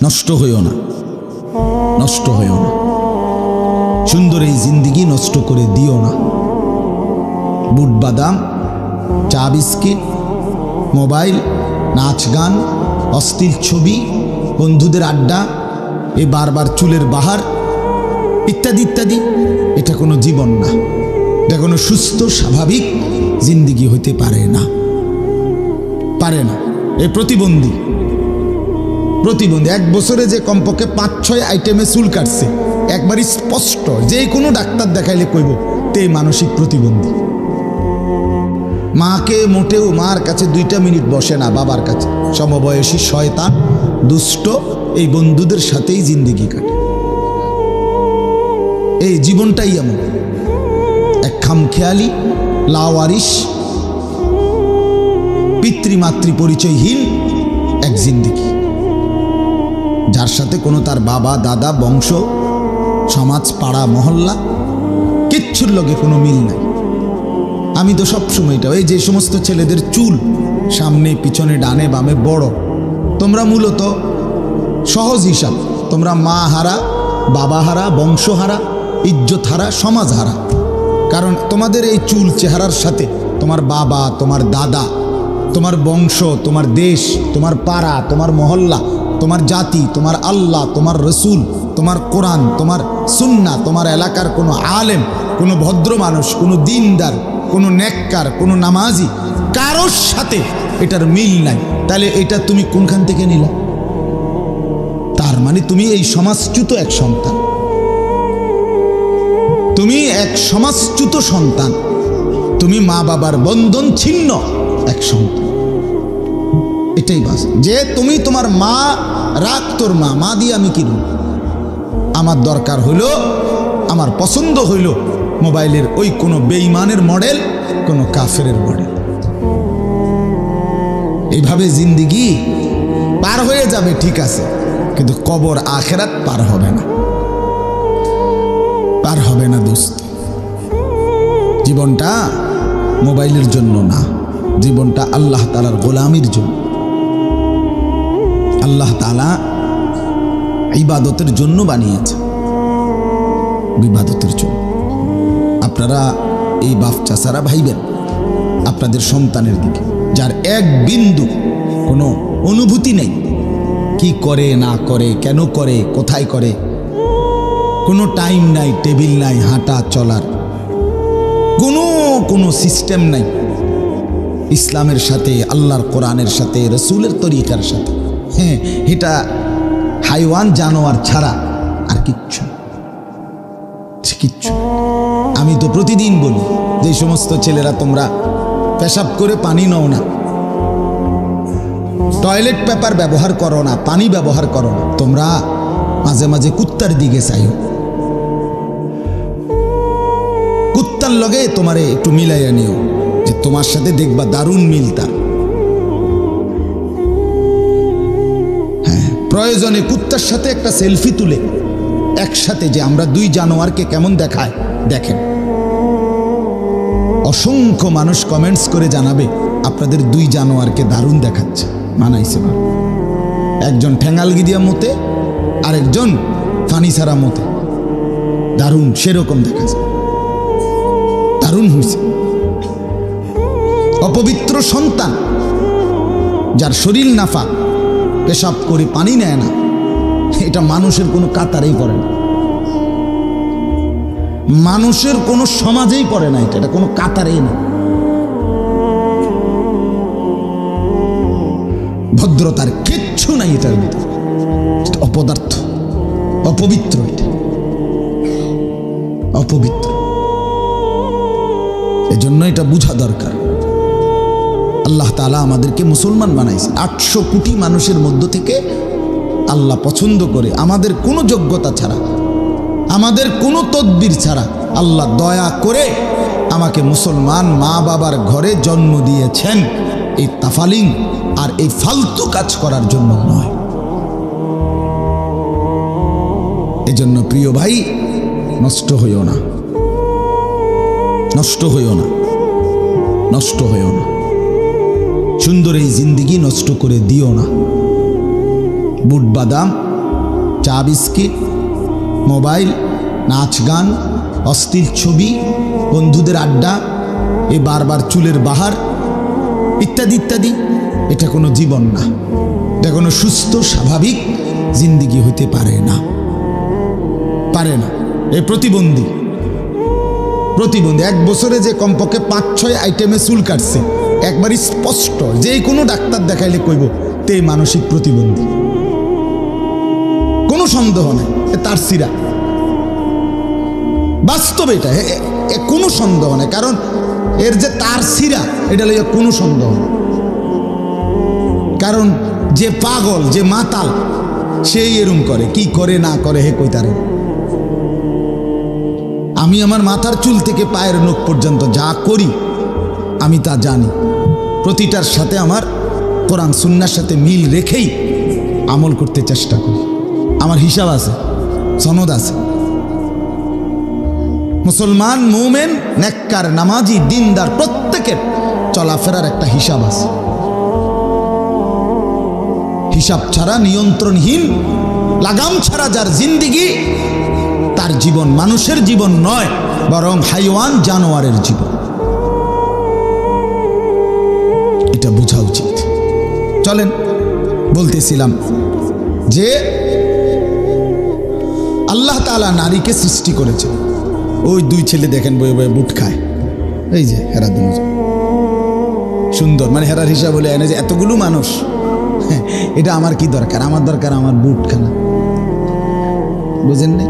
নষ্ট হইও না, নষ্ট হইও না। সুন্দর এই জিন্দিগি নষ্ট করে দিও না। বুট বাদাম, চা বিস্কিট, মোবাইল, নাচ গান, অশ্লীল ছবি, বন্ধুদের আড্ডা, এই বারবার চুলের বাহার ইত্যাদি ইত্যাদি, এটা কোনো জীবন না। এটা কোনো সুস্থ স্বাভাবিক জিন্দিগি হইতে পারে না, পারে না। এই প্রতিবন্ধী 1 বছরে যে কমপক্ষে 5-6 আইটেমে চুল কাটছে, একবারই স্পষ্ট, যে কোনো ডাক্তার দেখাইলে কইব তে মানসিক প্রতিবন্ধী। মাকে মোটেও মার কাছে 2টা মিনিট বসে না, বাবার কাছে। সমবয়সী শয়তান, দুষ্ট, এই বন্ধুদের সাথেই জিন্দিগি কাটে। এই জীবনটাই এমন এক খামখেয়ালি, লাওয়ারিস, পিতৃমাতৃ পরিচয়হীন এক জিন্দিগি, যার সাথে কোনো তার বাবা দাদা বংশ সমাজ পাড়া মহল্লা কিচ্ছুর লগে কোনো মিল নাই। আমি তো সবসময় এটা, এই যে সমস্ত ছেলেদের চুল সামনে পিছনে ডানে বামে বড়, তোমরা মূলত সহজ হিসাব, তোমরা মা হারা, বাবা হারা, বংশ হারা, ইজ্জত হারা, সমাজ হারা। কারণ তোমাদের এই চুল চেহারার সাথে তোমার বাবা, তোমার দাদা, তোমার বংশ, তোমার দেশ, তোমার পাড়া, তোমার মহল্লা, তোমার জাতি, তোমার আল্লাহ, তোমার রসুল, তোমার কোরআন, তোমার সুন্নাহ, তোমার এলাকার কোনো আলেম, কোনো ভদ্র মানুষ, কোনো দিনদার, কোনো নেককার, কোনো নামাজি, কারোর সাথে এটার মিল নাই। তাহলে এটা তুমি কোনখান থেকে নিলা? তার মানে তুমি এই সমাজচ্যুত এক সন্তান, তুমি এক সমাজচ্যুত সন্তান, তুমি মা বাবার বন্ধন ছিন্ন এক সন্তান। এটাই বাস, যে তুমি তোমার মা রাখ, তোর মা দিয়ে আমি কিনব। আমার দরকার হইল, আমার পছন্দ হইল মোবাইলের ওই কোনো বেঈমানের মডেল, কোনো কাফেরের মডেল। এইভাবে জিন্দিগি পার হয়ে যাবে, ঠিক আছে, কিন্তু কবর আখেরাত পার হবে না, পার হবে না দোস্ত। জীবনটা মোবাইলের জন্য না, জীবনটা আল্লাহ তাআলার গোলামির জন্য। আল্লাহ তাআলা ইবাদতের জন্য বানিয়েছে, ইবাদতের জন্য। আপনারা এই বাপ চাচারা ভাইবেন আপনাদের সন্তানের দিকে, যার এক বিন্দু কোনো অনুভূতি নেই, কি করে না করে, কেন করে, কোথায় করে, কোনো টাইম নাই, টেবিল নাই, হাঁটা চলার কোনো সিস্টেম নাই ইসলামের সাথে, আল্লাহর কোরআনের সাথে, রসুলের তরিকার সাথে। হ্যাঁ, এটা হাইওয়ান জানোয়ার ছাড়া আর কিচ্ছু কিচ্ছু। আমি তো প্রতিদিন বলি, যে সমস্ত ছেলেরা তোমরা পেশাব করে পানি নাও না, টয়লেট পেপার ব্যবহার করো না, পানি ব্যবহার করো না, তোমরা মাঝে মাঝে কুত্তার দিকে চাইও, কুত্তার লগে তোমারে একটু মিলাইয়া নিও, যে তোমার সাথে দেখবা দারুণ মিলতা। হ্যাঁ, প্রয়োজনে কুত্তার সাথে একটা সেলফি তুলে একসাথে, যে আমরা 2 জানোয়ারকে কেমন দেখায় দেখেন। অসংখ্য মানুষ কমেন্টস করে জানাবে আপনাদের 2 জানোয়ারকে দারুণ দেখাচ্ছে, মানাইছে না। একজন ঠ্যাঙ্গালগি দিয়া মতে, আরেকজন ফানি ছাড়া মতে, দারুণ সেরকম দেখাচ্ছে, দারুণ হয়েছে। অপবিত্র সন্তান, যার শরীর নাফা, পেশাব করে পানি নেয় না, এটা মানুষের কোনো কাতারেই পড়ে না, মানুষের কোনো সমাজেই পড়ে না, এটা কোনো কাতারেই না। ভদ্রতার কিচ্ছু নাই এটার ভিতরে, অপদার্থ, অপবিত্র, এটা অপবিত্র। এজন্য এটা বোঝা দরকার। আল্লাহ তাআলা আমাদেরকে মুসলমান বানাইছে, 800 কোটি মানুষের মধ্য থেকে আল্লাহ পছন্দ করে, আমাদের কোনো যোগ্যতা ছাড়া, আমাদের কোনো তদবির ছাড়া আল্লাহ দয়া করে আমাকে মুসলমান মা বাবার ঘরে জন্ম দিয়েছেন, এই তাফালিং আর এই ফালতু কাজ করার জন্য নয়। এজন্য প্রিয় ভাই, নষ্ট হইও না, নষ্ট হইও না, নষ্ট হইও না। সুন্দর এই জিন্দিগি নষ্ট করে দিও না। বুট বাদাম, চা বিস্কিট, মোবাইল, নাচ গান, অশ্লীল ছবি, বন্ধুদের আড্ডা, এই বারবার চুলের বাহার ইত্যাদি ইত্যাদি। এটা কোনো জীবন না, এটা কোনো সুস্থ স্বাভাবিক জিন্দিগি হতে পারে না, পারে না। এ প্রতিবন্ধী। এক বছরে যে কমপক্ষে 5-6 আইটেমে চুল কাটছে, একবারই স্পষ্ট, যে কোনো ডাক্তার দেখাইলে কইব তে মানসিক প্রতিবন্ধী, কোনো সন্দেহ নেই। তার সিরা বাস্তব, এটা কোনো সন্দেহ নেই। কারণ এর যে তার সিরা, এটা লইয়া কোনো সন্দেহ নেই। কারণ যে পাগল, যে মাতাল, সেই এরম করে, কি করে না করে হে কই তারে। আমি আমার মাথার চুল থেকে পায়ের নখ পর্যন্ত যা করি আমি তা জানি, প্রতিটার সাথে আমার কোরআন সুন্নাহর সাথে মিল রেখেই আমল করতে চেষ্টা করি। আমার হিসাব আছে, সনদ আছে। মুসলমান, মুমিন, নেককার, নামাজি, দিনদার প্রত্যেকের চলাফেরার একটা হিসাব আছে। হিসাব ছাড়া, নিয়ন্ত্রণহীন, লাগাম ছাড়া যার জিন্দিগি, তার জীবন মানুষের জীবন নয়, বরং হাইওয়ান, জানোয়ারের জীবন। এটা বোঝা উচিত। চলেন, বলতেছিলাম যে আল্লাহ তাআলা নারীকে সৃষ্টি করেছে। ওই 2 ছেলে দেখেন বয়ে বয়ে বুট খায়, এই যে হেরা দুজন সুন্দর, মানে হেরার হিসাব বলে এনে যে এতগুলো মানুষ, এটা আমার কি দরকার? আমার দরকার আমার বুট খানা, বুঝেন নাই?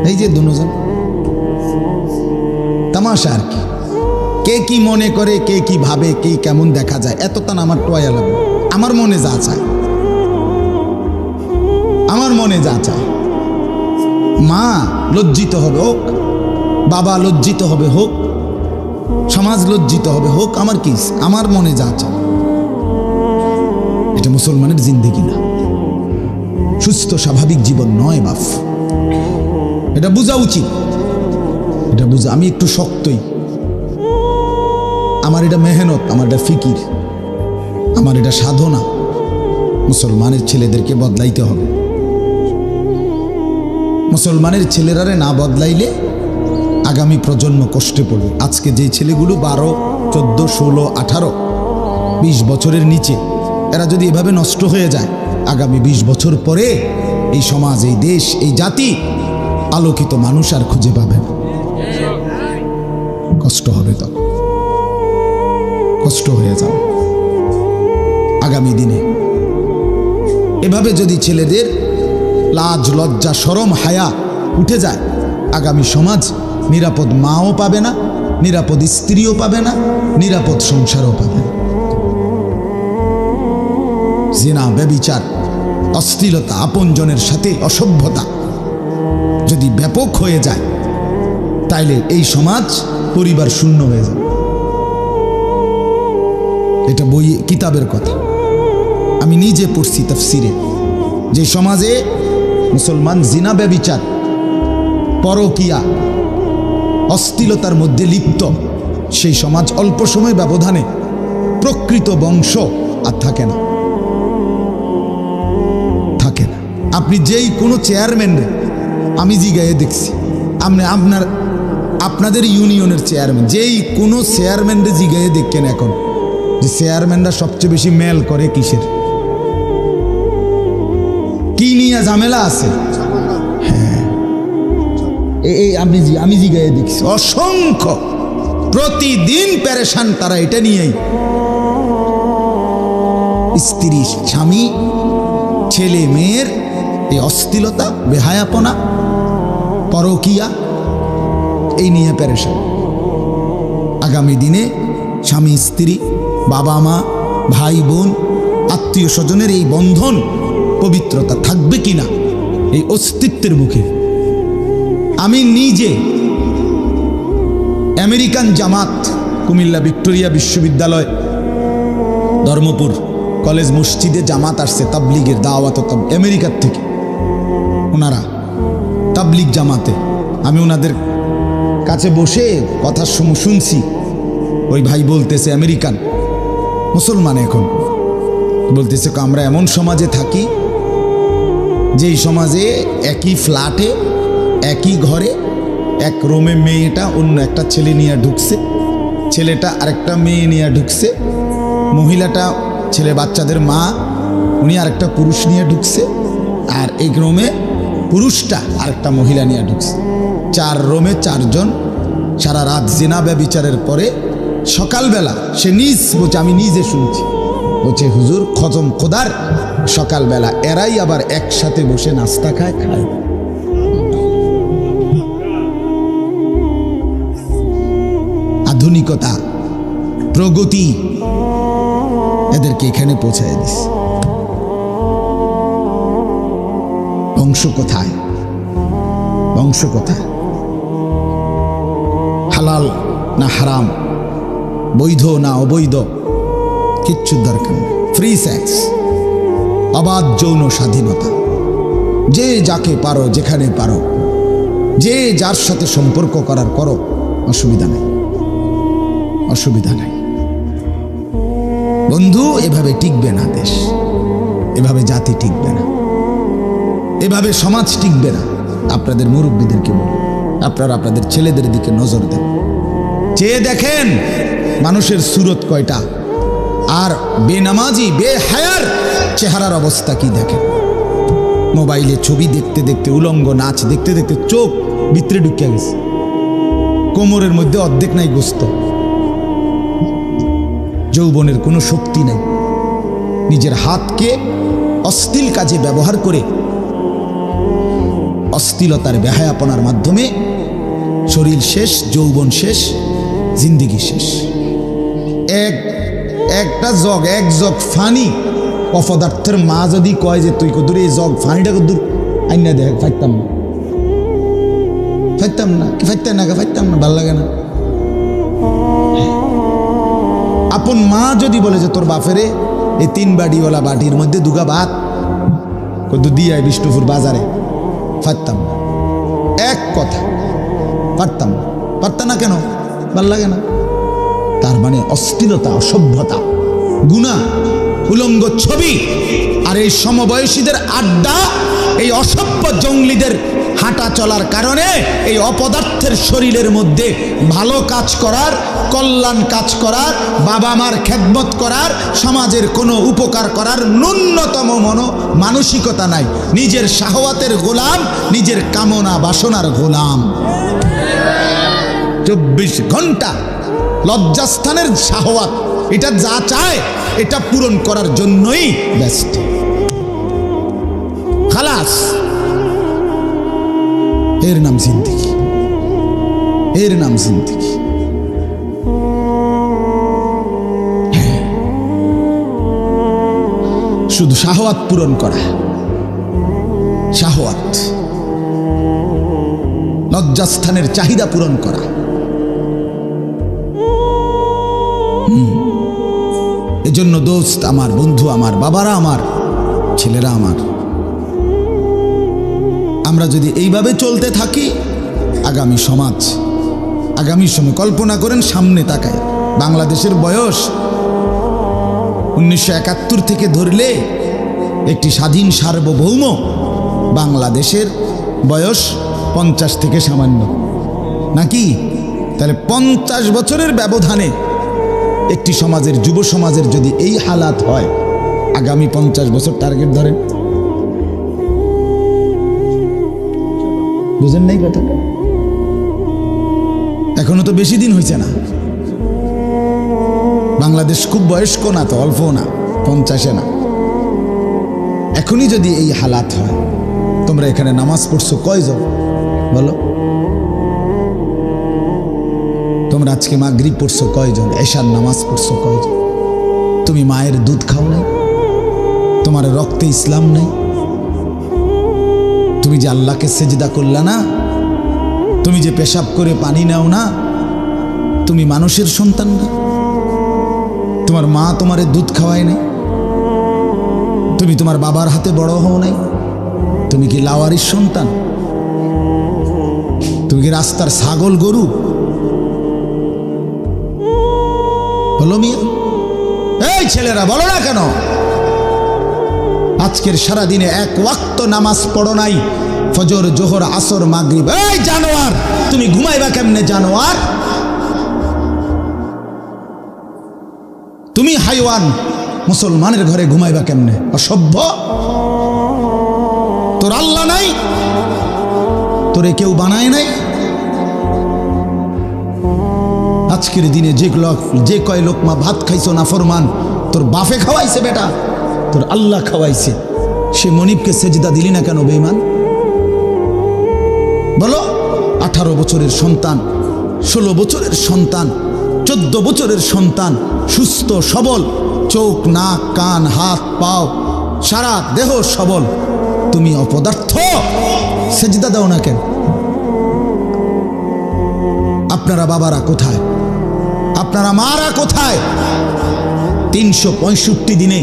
এই যে দুজন তামাশা আর কি। কে কি মনে করে, কে কি ভাবে, কে কেমন দেখা যায়, এত তান আমার টোয়া লাগবে। আমার মনে যা চায়, আমার মনে যা চায়, মা লজ্জিত হবে হোক, বাবা লজ্জিত হবে হোক, সমাজ লজ্জিত হবে হোক, আমার কি, আমার মনে যা চায়। এটা মুসলমানের জিন্দেগি না, সুস্থ স্বাভাবিক জীবন নয় বাপ। এটা বোঝা উচিত, এটা বুঝা। আমি একটু শক্তই, আমার এটা মেহনত, আমার এটা ফিকির, আমার এটা সাধনা। মুসলমানের ছেলেদেরকে বদলাইতে হবে। মুসলমানের ছেলেরারে না বদলাইলে আগামী প্রজন্ম কষ্টে পড়বে। আজকে যে ছেলেগুলো 12, 14, 16, 18, 20 বছরের নিচে, এরা যদি এভাবে নষ্ট হয়ে যায়, আগামী 20 বছর পরে এই সমাজ, এই দেশ, এই জাতি আলোকিত মানুষ আর খুঁজে পাবে না। কষ্ট হবে, তো কষ্ট হয়ে যাবে আগামী দিনে। এভাবে যদি ছেলেদের লাজ, লজ্জা, শরম, হায়া উঠে যায়, আগামী সমাজ নিরাপদ মাও পাবে না, নিরাপদ স্ত্রীও পাবে না, নিরাপদ সংসারও পাবে না। জিনা, ব্যভিচার, অশ্লীলতা, আপনজনের সাথে অসভ্যতা যদি ব্যাপক হয়ে যায়, তাইলে এই সমাজ পরিবার শূন্য হয়ে যাবে। এটা বই, কিতাবের কথা, আমি নিজে পড়ছি তাফসিরে। যে সমাজে মুসলমান জিনা, ব্যভিচার, পরকিয়া, অশ্লীলতার মধ্যে লিপ্ত, সেই সমাজ অল্প সময় ব্যবধানে প্রকৃত বংশ আর থাকে না, থাকে না। আপনি যেই কোনো চেয়ারম্যানরে, আমি জিগায়ে দেখছি, আপনাদের ইউনিয়নের চেয়ারম্যান, যেই কোনো চেয়ারম্যানরে জিগায়ে দেখেন এখন, যে চেয়ারম্যানরা সবচেয়ে বেশি মেল করে কিসের, কি নিয়ে ঝামেলা আছে? হ্যাঁ, এই আমি জিগায়ে দেখছি অসংখ্য, প্রতিদিন পেরেশান তারা এটা নিয়েই। স্ত্রী, স্বামী, ছেলে মেয়ের এই অশ্লীলতা, বেহায়াপনা, পরকিয়া, এই নিয়ে পেরেশান। আগামী দিনে স্বামী স্ত্রী, বাবা মা, ভাই বোন, আত্মীয় স্বজনের এই বন্ধন, পবিত্রতা থাকবে কিনা এই অস্তিত্বের মুখে। আমি নিজে আমেরিকান জামাত, কুমিল্লা ভিক্টোরিয়া বিশ্ববিদ্যালয়, ধর্মপুর কলেজ মসজিদে জামাত আসছে, তাবলিগের দাওয়াত, আমেরিকার থেকে ওনারা তাবলিগ জামাতে। আমি ওনাদের কাছে বসে কথা শুনছি। ওই ভাই বলতেছে, আমেরিকান মুসলমান, এখন বলতেছে আমরা এমন সমাজে থাকি যেই সমাজে একই ফ্ল্যাটে একই ঘরে এক রুমে মেয়েটা অন্য একটা ছেলে নিয়ে ঢুকছে, ছেলেটা আরেকটা মেয়ে নিয়ে ঢুকছে, মহিলাটা ছেলে বাচ্চাদের মা উনি আরেকটা পুরুষ নিয়ে ঢুকছে, আর এই রুমে পুরুষটা আরেকটা মহিলা নিয়ে ঢুকছে। 4 রুমে 4 জন। সারা রাত জিনা ব্যভিচারের পরে সকালবেলা সে বলছে, আমি নিজে শুনছি, বলছে হুজুর খতম খোদার, সকালবেলা এরাই আবার একসাথে বসে নাস্তা খায়। আধুনিকতা, প্রগতি এদেরকে এখানে পৌঁছায় দিছে। বংশ কোথায়? বংশ কোথায়? হালাল না হারাম, বৈধ না অবৈধ, কিচ্ছু দরকার নেই। ফ্রি সেক্স, অবাধ যৌন স্বাধীনতা, যে যাকে পারো যেখানে পারো, যে যার সাথে সম্পর্ক করার করো, অসুবিধা নেই, অসুবিধা নাই। বন্ধু, এভাবে টিকবে না দেশ, এভাবে জাতি টিকবে না, এভাবে সমাজ টিকবে না। আপনাদের মুরব্বীদেরকে বলুন, আপনারা আপনাদের ছেলেদের দিকে নজর দেন, চেয়ে দেখেন মানুষের সুরত কয়টা, আর বেনামাজি বেহায়ার চেহারার অবস্থা কি দেখেন। মোবাইলে ছবি দেখতে দেখতে, উলঙ্গ নাচ দেখতে দেখতে চোখ ভিতরে ঢুকে গেছে, কোমরের মধ্যে অর্ধেক নাই গোস্ত, যৌবনের কোনো শক্তি নেই। নিজের হাতকে অশ্লীল কাজে ব্যবহার করে অশ্লীলতার বেহায়াপনার মাধ্যমে শরীর শেষ, যৌবন শেষ, জিন্দিগি শেষ। এক জগ ফানি অপদার্থের মা যদি কয় যে তুই কদূর এই জগ ফানিটা কদূর আইনা দেখ, ফাইতাম না, ফাইতাম না, ফাইতাম না, ভাল লাগে না। আপন মা যদি বলে যে তোর বাপেরে এই 3 বাটিওয়ালা বাটির মধ্যে 2 ভাত কত দিয়ে বিষ্ণুপুর বাজারে, পারতাম না, এক কথা পারতাম না। পারতাম না কেন? ভাল লাগে না। তার মানে অশ্লীলতা, অসভ্যতা, গুনাহ, উলঙ্গ ছবি আর এই সমবয়সীদের আড্ডা, এই অসভ্য জঙ্গলিদের হাঁটা চলার কারণে এই অপদার্থের শরীরের মধ্যে ভালো কাজ করার, কল্যাণ কাজ করার, বাবা মার খেদমত করার, সমাজের কোনো উপকার করার ন্যূনতম মানসিকতা নাই। নিজের শাহওয়াতের গোলাম, নিজের কামনা বাসনার গোলাম। 24 ঘন্টা লজ্জাস্থানের শাহওয়াত, এটা যা চায় এটা পূরণ করার জন্যই ব্যস্ত। খালাস, এর নাম জিন্দেগি, এর নাম জিন্দেগি। শুধু শাহওয়াত পূরণ করা, শাহওয়াত, লজ্জাস্থানের চাহিদা পূরণ করা। এজন্য দোস্ত আমার, বন্ধু আমার, বাবারা আমার, ছেলেরা আমার, আমরা যদি এইভাবে চলতে থাকি, আগামী সমাজ, আগামী সময় কল্পনা করেন, সামনে তাকায়। বাংলাদেশের বয়স 1971 থেকে ধরলে একটি স্বাধীন সার্বভৌম বাংলাদেশের বয়স 50 থেকে সামান্য, নাকি? তাহলে 50 বছরের ব্যবধানে একটি সমাজের, যুব সমাজের যদি এই হালাত হয়, আগামী 50 বছর টার্গেট ধরেন। বুঝেন নাই কথাটা? এখনো তো বেশি দিন হয়েছে না। বাংলাদেশ খুব বয়স্ক না, তো অল্প না, 50-এ না। এখনই যদি এই হালাত হয়, তোমরা এখানে নামাজ পড়ছো কয়জন বলো? তোমরা আজকে মাগরিব পড়ছো কয়জন? এশার নামাজ পড়ছো কয়জন? তুমি মায়ের দুধ খাও নাই? তোমার রক্তে ইসলাম নেই? তুমি যে আল্লাহকে সেজদা করলা না, তুমি যে পেশাব করে পানি নাও না, তুমি মানুষের সন্তান না? তোমার মা তোমারে দুধ খাওয়ায় নাই? তুমি তোমার বাবার হাতে বড় হও নাই? তুমি কি লাওয়ারির সন্তান? তুমি কি রাস্তার ছাগল গরু? বলো মিয়া, এই ছেলেরা বলো না কেন? আজকের সারাদিনে এক ওয়াক্ত নামাজ পড়ো নাই, ফজর জোহর আসর মাগরিব। এই জানোয়ার, তুমি ঘুমাইবা কেমনে জানোয়ার? তুমি হাইওয়ান, মুসলমানের ঘরে ঘুমাইবা কেমনে? অসভ্য। তোর আল্লাহ নাই? তোরে কেউ বানায় নাই? আজকের দিনে যে কয় লোকমা ভাত খাইছো না ফরমান, তোর বাপে খাওয়াইছে বেটা, তোর আল্লাহ খাওয়াইছে। সে মনিবকে সেজদা দিলি না কেন বেঈমান? বলো। 18 বছরের সন্তান, 16 বছরের সন্তান, 14 বছরের সন্তান, সুস্থ সবল, চোখ নাক কান হাত পাও সারা দেহ সবল, তুমি অপদার্থ, সেজদা দাও না কেন? আপনারা বাবারা কোথায়? আপনারা মারা কোথায়? 365 দিনে,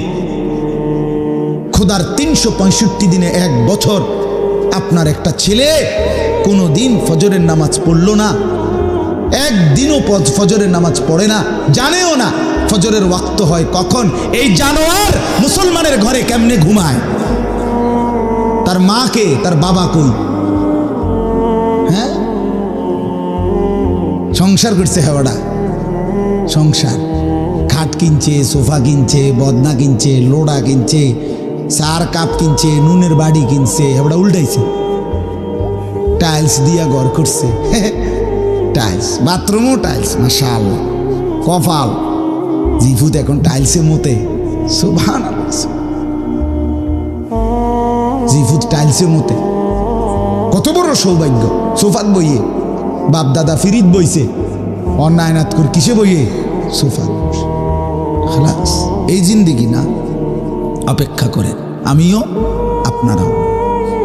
খোদার 365 দিনে এক বছর আপনার একটা ছেলে কোনো দিন ফজরের নামাজ পড়লো না, একদিনও ফজরের নামাজ পড়ে না, জানেও না ফজরের ওয়াক্ত হয় কখন। এই জানোয়ার মুসলমানের ঘরে কেমনে ঘুমায়? তার মাকে, তার বাবা কই? হ্যাঁ, সংসার করছে হেওয়াটা, সংসার। খাট কিনছে, সোফা কিনছে, বদনা কিনছে, লোড়া কিনছে, চার কাপ কিনছে, নুনের বাড়ি কিনছে, হেওয়াটা উল্টাইছে। টাইলস দিয়া ঘর করছে, টাইলস, বাথরুমও টাইলস, মাশাআল্লাহ। কপাল, জিফুত এখন টাইলসে মতে, সুবহানাল্লাহ। জিফুত টাইলসে মতে, কত বড় সৌভাগ্য। সোফাত বইয়ে, বাপ দাদা ফিরিত বইছে, অন্যায়নাথ কর কিসে বইয়ে? সোফাত। খালাস, এই জিন্দেগি না, অপেক্ষা করেন, আমিও আপনারাও।